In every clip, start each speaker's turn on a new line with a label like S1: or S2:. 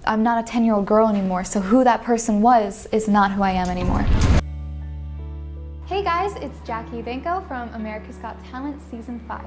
S1: I'm not a 10-year-old girl anymore, so who that person was is not who I am anymore. Hey guys, it's Jackie Evancho from America's Got Talent Season 5.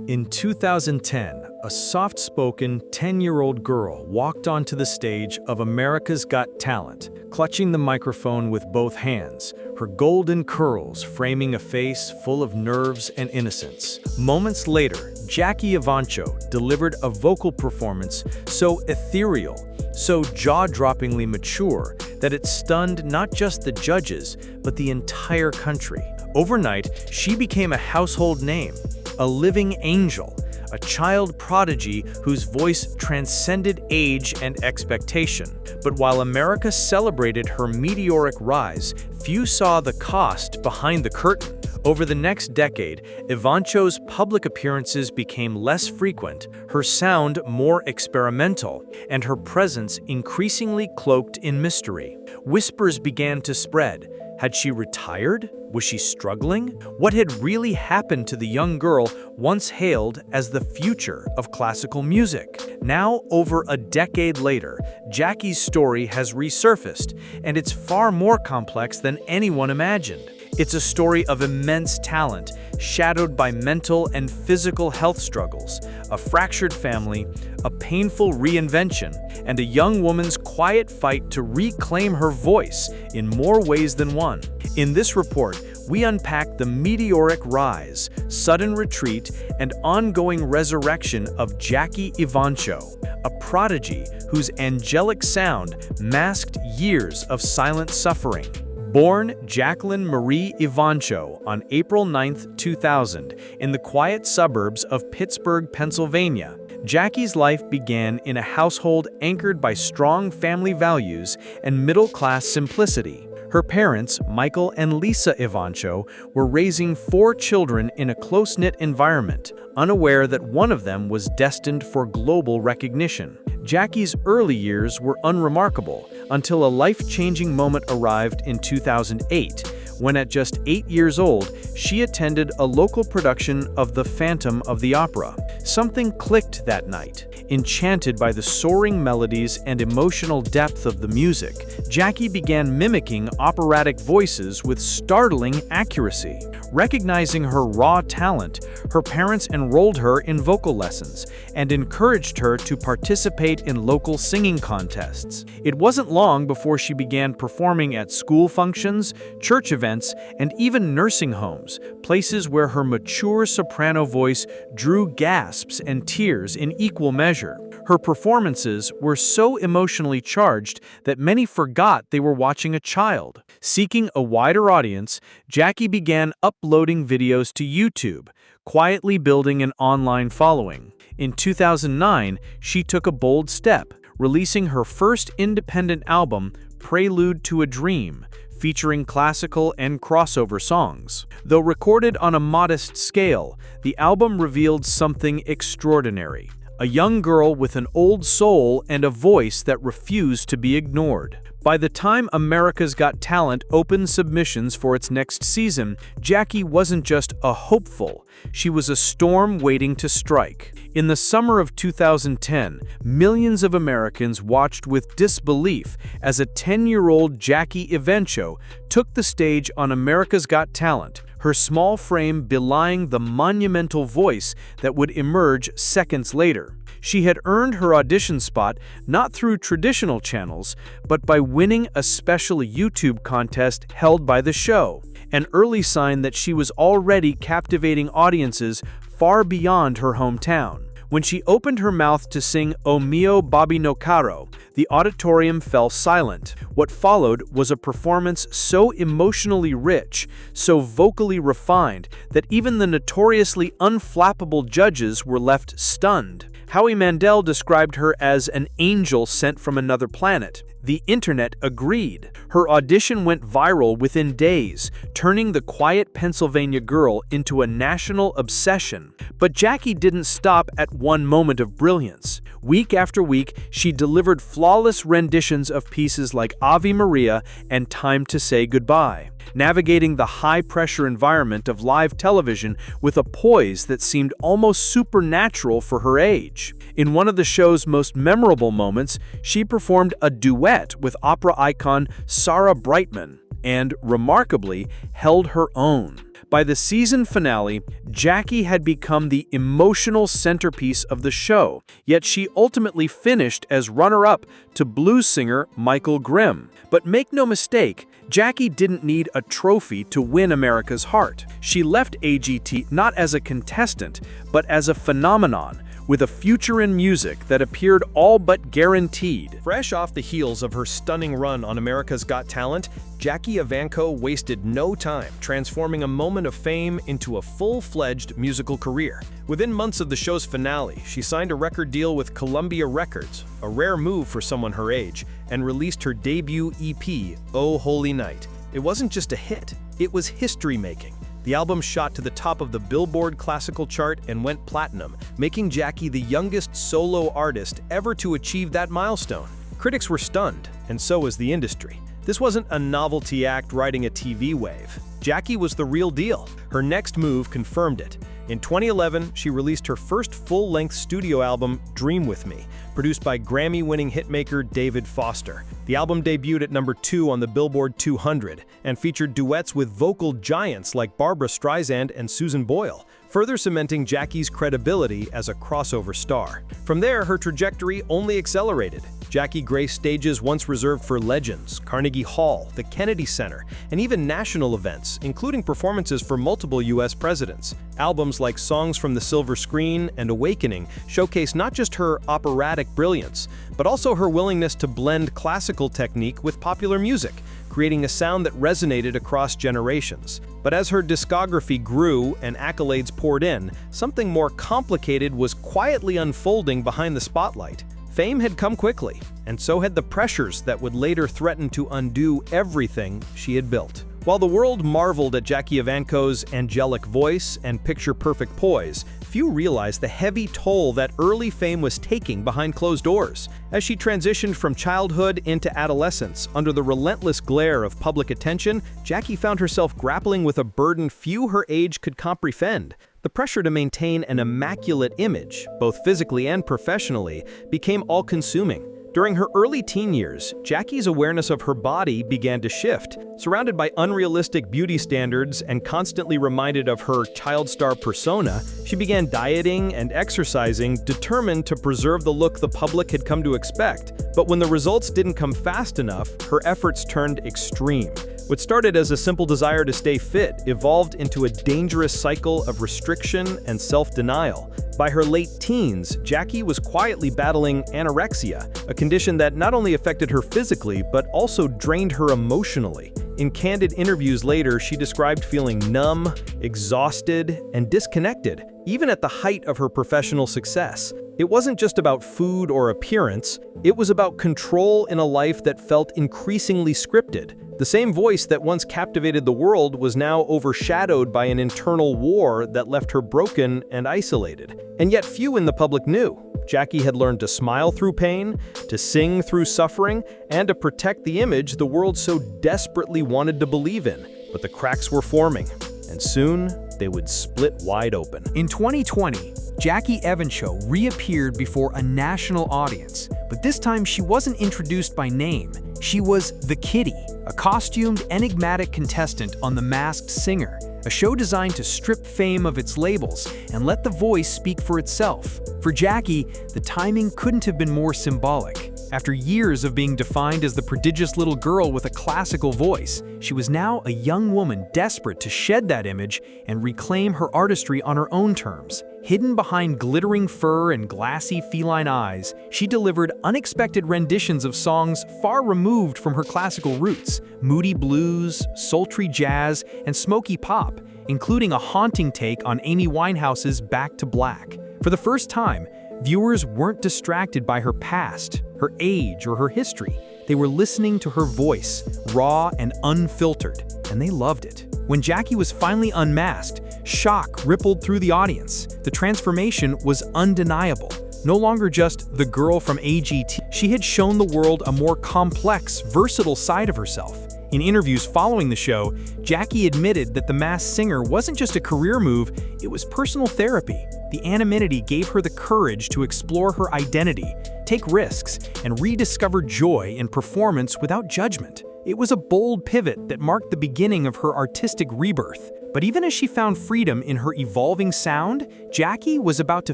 S2: In 2010, a soft-spoken 10-year-old girl walked onto the stage of America's Got Talent, clutching the microphone with both hands, her golden curls framing a face full of nerves and innocence. Moments later, Jackie Evancho delivered a vocal performance so ethereal, so jaw-droppingly mature, that it stunned not just the judges, but the entire country. Overnight, she became a household name, a living angel, a child prodigy whose voice transcended age and expectation. But while America celebrated her meteoric rise, few saw the cost behind the curtain. Over the next decade, Evancho's public appearances became less frequent, her sound more experimental, and her presence increasingly cloaked in mystery. Whispers began to spread. Had she retired? Was she struggling? What had really happened to the young girl once hailed as the future of classical music? Now, over a decade later, Jackie's story has resurfaced, and it's far more complex than anyone imagined. It's a story of immense talent, shadowed by mental and physical health struggles, a fractured family, a painful reinvention, and a young woman's quiet fight to reclaim her voice in more ways than one. In this report, we unpack the meteoric rise, sudden retreat, and ongoing resurrection of Jackie Evancho, a prodigy whose angelic sound masked years of silent suffering. Born Jacqueline Marie Evancho on April 9, 2000, in the quiet suburbs of Pittsburgh, Pennsylvania, Jackie's life began in a household anchored by strong family values and middle-class simplicity. Her parents, Michael and Lisa Evancho, were raising 4 children in a close-knit environment, unaware that one of them was destined for global recognition. Jackie's early years were unremarkable until a life-changing moment arrived in 2008, when at just 8 years old, she attended a local production of The Phantom of the Opera. Something clicked that night. Enchanted by the soaring melodies and emotional depth of the music, Jackie began mimicking operatic voices with startling accuracy. Recognizing her raw talent, her parents enrolled her in vocal lessons and encouraged her to participate in local singing contests. It wasn't long before she began performing at school functions, church events, and even nursing homes, places where her mature soprano voice drew gasps and tears in equal measure. Her performances were so emotionally charged that many forgot they were watching a child. Seeking a wider audience, Jackie began uploading videos to YouTube, quietly building an online following. In 2009, she took a bold step, releasing her first independent album, Prelude to a Dream, featuring classical and crossover songs. Though recorded on a modest scale, the album revealed something extraordinary. A young girl with an old soul and a voice that refused to be ignored. By the time America's Got Talent opened submissions for its next season, Jackie wasn't just a hopeful, she was a storm waiting to strike. In the summer of 2010, millions of Americans watched with disbelief as a 10-year-old Jackie Evancho took the stage on America's Got Talent, her small frame belying the monumental voice that would emerge seconds later. She had earned her audition spot not through traditional channels, but by winning a special YouTube contest held by the show, an early sign that she was already captivating audiences far beyond her hometown. When she opened her mouth to sing O Mio Bobby No Caro, the auditorium fell silent. What followed was a performance so emotionally rich, so vocally refined, that even the notoriously unflappable judges were left stunned. Howie Mandel described her as an angel sent from another planet. The internet agreed. Her audition went viral within days, turning the quiet Pennsylvania girl into a national obsession. But Jackie didn't stop at one moment of brilliance. Week after week, she delivered flawless renditions of pieces like Ave Maria and Time to Say Goodbye, navigating the high-pressure environment of live television with a poise that seemed almost supernatural for her age. In one of the show's most memorable moments, she performed a duet with opera icon Sarah Brightman and, remarkably, held her own. By the season finale, Jackie had become the emotional centerpiece of the show, yet she ultimately finished as runner-up to blues singer Michael Grimm. But make no mistake, Jackie didn't need a trophy to win America's heart. She left AGT not as a contestant, but as a phenomenon, with a future in music that appeared all but guaranteed.
S3: Fresh off the heels of her stunning run on America's Got Talent, Jackie Evancho wasted no time transforming a moment of fame into a full-fledged musical career. Within months of the show's finale, she signed a record deal with Columbia Records, a rare move for someone her age, and released her debut EP, Oh Holy Night. It wasn't just a hit, it was history-making. The album shot to the top of the Billboard Classical chart and went platinum, making Jackie the youngest solo artist ever to achieve that milestone. Critics were stunned, and so was the industry. This wasn't a novelty act riding a TV wave. Jackie was the real deal. Her next move confirmed it. In 2011, she released her first full-length studio album, Dream With Me, produced by Grammy-winning hitmaker David Foster. The album debuted at number 2 on the Billboard 200 and featured duets with vocal giants like Barbra Streisand and Susan Boyle, further cementing Jackie's credibility as a crossover star. From there, her trajectory only accelerated. Jackie graced stages once reserved for legends, Carnegie Hall, the Kennedy Center, and even national events, including performances for multiple U.S. presidents. Albums like Songs from the Silver Screen and Awakening showcase not just her operatic brilliance, but also her willingness to blend classical technique with popular music, creating a sound that resonated across generations. But as her discography grew and accolades poured in, something more complicated was quietly unfolding behind the spotlight. Fame had come quickly, and so had the pressures that would later threaten to undo everything she had built. While the world marveled at Jackie Evancho's angelic voice and picture-perfect poise, few realized the heavy toll that early fame was taking behind closed doors. As she transitioned from childhood into adolescence under the relentless glare of public attention, Jackie found herself grappling with a burden few her age could comprehend. The pressure to maintain an immaculate image, both physically and professionally, became all-consuming. During her early teen years, Jackie's awareness of her body began to shift. Surrounded by unrealistic beauty standards and constantly reminded of her child star persona, she began dieting and exercising, determined to preserve the look the public had come to expect. But when the results didn't come fast enough, her efforts turned extreme. What started as a simple desire to stay fit evolved into a dangerous cycle of restriction and self-denial. By her late teens, Jackie was quietly battling anorexia, a condition that not only affected her physically but also drained her emotionally. In candid interviews later, she described feeling numb, exhausted, and disconnected, even at the height of her professional success. It wasn't just about food or appearance, it was about control in a life that felt increasingly scripted. The same voice that once captivated the world was now overshadowed by an internal war that left her broken and isolated. And yet few in the public knew. Jackie had learned to smile through pain, to sing through suffering, and to protect the image the world so desperately wanted to believe in. But the cracks were forming, and soon they would split wide open.
S2: In 2020, Jackie Evancho reappeared before a national audience, but this time she wasn't introduced by name. She was the Kitty, a costumed, enigmatic contestant on The Masked Singer, a show designed to strip fame of its labels and let the voice speak for itself. For Jackie, the timing couldn't have been more symbolic. After years of being defined as the prodigious little girl with a classical voice, she was now a young woman desperate to shed that image and reclaim her artistry on her own terms. Hidden behind glittering fur and glassy feline eyes, she delivered unexpected renditions of songs far removed from her classical roots: moody blues, sultry jazz, and smoky pop, including a haunting take on Amy Winehouse's Back to Black. For the first time, viewers weren't distracted by her past, her age, or her history. They were listening to her voice, raw and unfiltered, and they loved it. When Jackie was finally unmasked, shock rippled through the audience. The transformation was undeniable. No longer just the girl from AGT, she had shown the world a more complex, versatile side of herself. In interviews following the show, Jackie admitted that the Masked Singer wasn't just a career move, it was personal therapy. The anonymity gave her the courage to explore her identity, take risks, and rediscover joy in performance without judgment. It was a bold pivot that marked the beginning of her artistic rebirth. But even as she found freedom in her evolving sound, Jackie was about to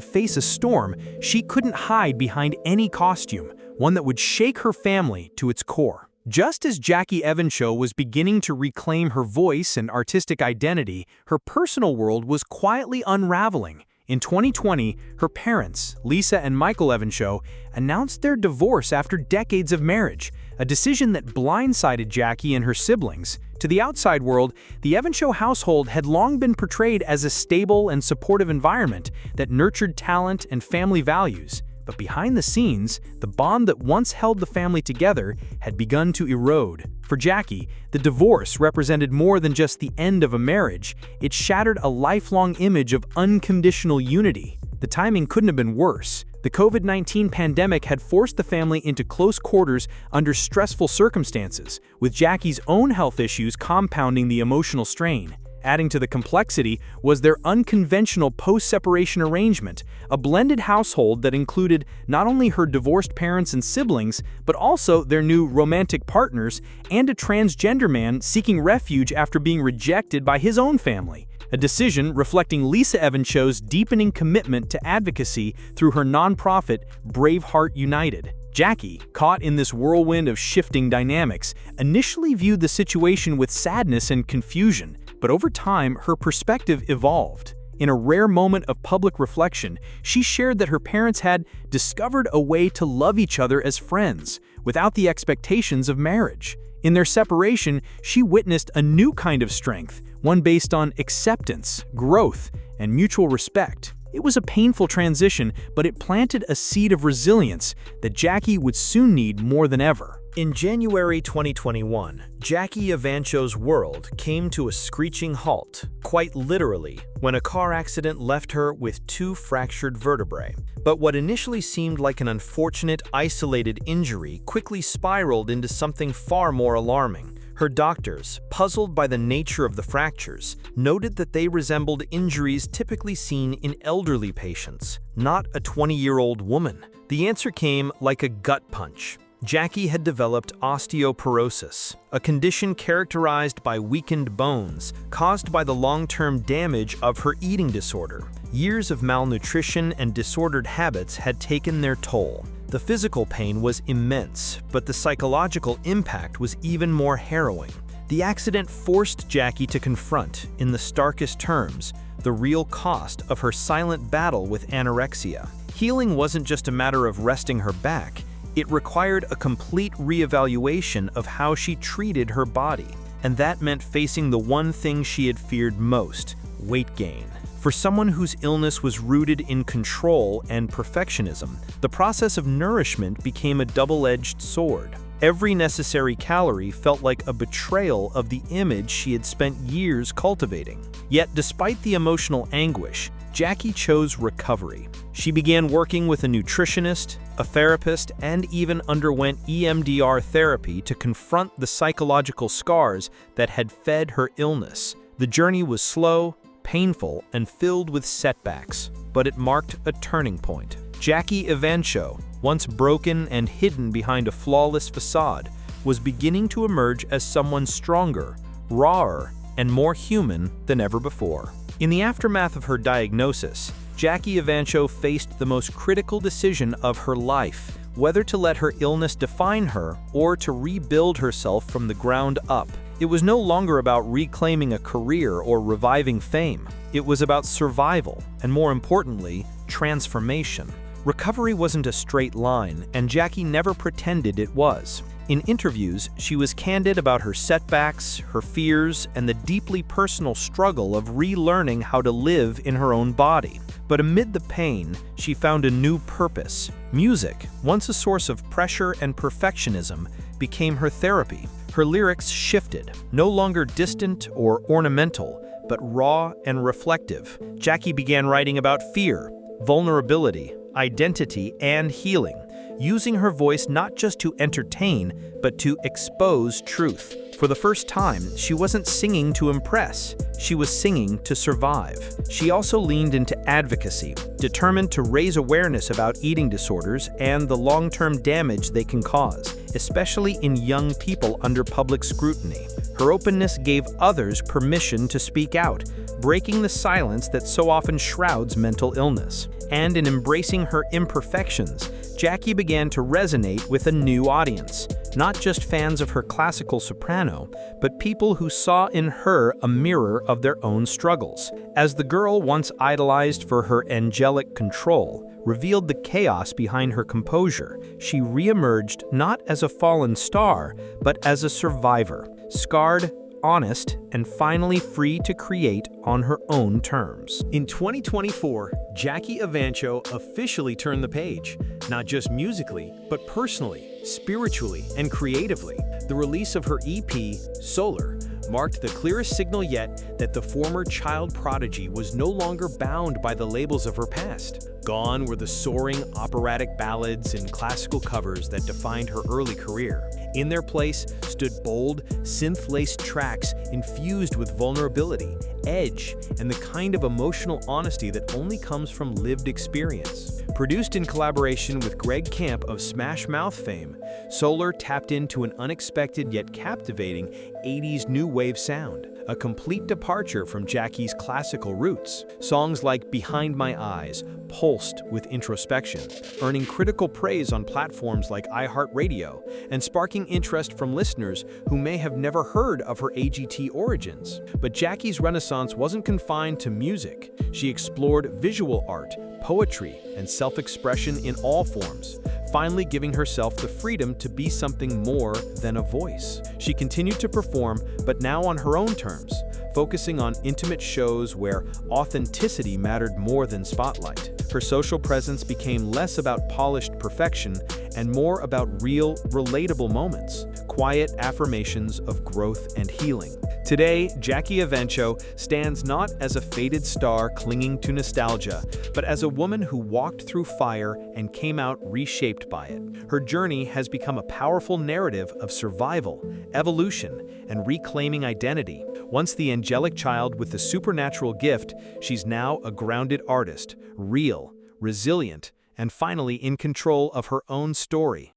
S2: face a storm she couldn't hide behind any costume, one that would shake her family to its core. Just as Jackie Evancho was beginning to reclaim her voice and artistic identity, her personal world was quietly unraveling. In 2020, her parents, Lisa and Michael Evancho, announced their divorce after decades of marriage, a decision that blindsided Jackie and her siblings. To the outside world, the Evancho household had long been portrayed as a stable and supportive environment that nurtured talent and family values. But behind the scenes, the bond that once held the family together had begun to erode. For Jackie, the divorce represented more than just the end of a marriage. It shattered a lifelong image of unconditional unity. The timing couldn't have been worse. The COVID-19 pandemic had forced the family into close quarters under stressful circumstances, with Jackie's own health issues compounding the emotional strain. Adding to the complexity was their unconventional post-separation arrangement, a blended household that included not only her divorced parents and siblings, but also their new romantic partners and a transgender man seeking refuge after being rejected by his own family. A decision reflecting Lisa Evancho's deepening commitment to advocacy through her nonprofit, Braveheart United. Jackie, caught in this whirlwind of shifting dynamics, initially viewed the situation with sadness and confusion, but over time, her perspective evolved. In a rare moment of public reflection, she shared that her parents had discovered a way to love each other as friends, without the expectations of marriage. In their separation, she witnessed a new kind of strength, one based on acceptance, growth, and mutual respect. It was a painful transition, but it planted a seed of resilience that Jackie would soon need more than ever.
S3: In January 2021, Jackie Evancho's world came to a screeching halt, quite literally, when a car accident left her with 2 fractured vertebrae. But what initially seemed like an unfortunate, isolated injury quickly spiraled into something far more alarming. Her doctors, puzzled by the nature of the fractures, noted that they resembled injuries typically seen in elderly patients, not a 20-year-old woman. The answer came like a gut punch. Jackie had developed osteoporosis, a condition characterized by weakened bones, caused by the long-term damage of her eating disorder. Years of malnutrition and disordered habits had taken their toll. The physical pain was immense, but the psychological impact was even more harrowing. The accident forced Jackie to confront, in the starkest terms, the real cost of her silent battle with anorexia. Healing wasn't just a matter of resting her back. It required a complete reevaluation of how she treated her body, and that meant facing the one thing she had feared most: weight gain. For someone whose illness was rooted in control and perfectionism, the process of nourishment became a double-edged sword. Every necessary calorie felt like a betrayal of the image she had spent years cultivating. Yet, despite the emotional anguish, Jackie chose recovery. She began working with a nutritionist, a therapist, and even underwent EMDR therapy to confront the psychological scars that had fed her illness. The journey was slow, painful, and filled with setbacks, but it marked a turning point. Jackie Evancho, once broken and hidden behind a flawless facade, was beginning to emerge as someone stronger, rawer, and more human than ever before. In the aftermath of her diagnosis, Jackie Evancho faced the most critical decision of her life: whether to let her illness define her or to rebuild herself from the ground up. It was no longer about reclaiming a career or reviving fame. It was about survival, and more importantly, transformation. Recovery wasn't a straight line, and Jackie never pretended it was. In interviews, she was candid about her setbacks, her fears, and the deeply personal struggle of relearning how to live in her own body. But amid the pain, she found a new purpose. Music, once a source of pressure and perfectionism, became her therapy. Her lyrics shifted, no longer distant or ornamental, but raw and reflective. Jackie began writing about fear, vulnerability, identity, and healing, using her voice not just to entertain, but to expose truth. For the first time, she wasn't singing to impress, she was singing to survive. She also leaned into advocacy, determined to raise awareness about eating disorders and the long-term damage they can cause, especially in young people under public scrutiny. Her openness gave others permission to speak out, breaking the silence that so often shrouds mental illness. And in embracing her imperfections, Jackie began to resonate with a new audience, not just fans of her classical soprano, but people who saw in her a mirror of their own struggles. As the girl once idolized for her angelic control revealed the chaos behind her composure, she reemerged not as a fallen star, but as a survivor, scarred, honest, and finally free to create on her own terms.
S2: In 2024, Jackie Evancho officially turned the page, not just musically, but personally, spiritually, and creatively. The release of her EP, Solar, marked the clearest signal yet that the former child prodigy was no longer bound by the labels of her past. Gone were the soaring operatic ballads and classical covers that defined her early career. In their place stood bold, synth-laced tracks infused with vulnerability, edge, and the kind of emotional honesty that only comes from lived experience. Produced in collaboration with Greg Camp of Smash Mouth fame, Solar tapped into an unexpected yet captivating 80s new wave sound, a complete departure from Jackie's classical roots. Songs like Behind My Eyes pulsed with introspection, earning critical praise on platforms like iHeartRadio and sparking interest from listeners who may have never heard of her AGT origins. But Jackie's renaissance wasn't confined to music. She explored visual art, poetry, and self-expression in all forms, finally giving herself the freedom to be something more than a voice. She continued to perform, but now on her own terms, focusing on intimate shows where authenticity mattered more than spotlight. Her social presence became less about polished perfection and more about real, relatable moments, quiet affirmations of growth and healing. Today, Jackie Evancho stands not as a faded star clinging to nostalgia, but as a woman who walked through fire and came out reshaped by it. Her journey has become a powerful narrative of survival, evolution, and reclaiming identity. Once the angelic child with the supernatural gift, she's now a grounded artist, real, resilient, and finally in control of her own story.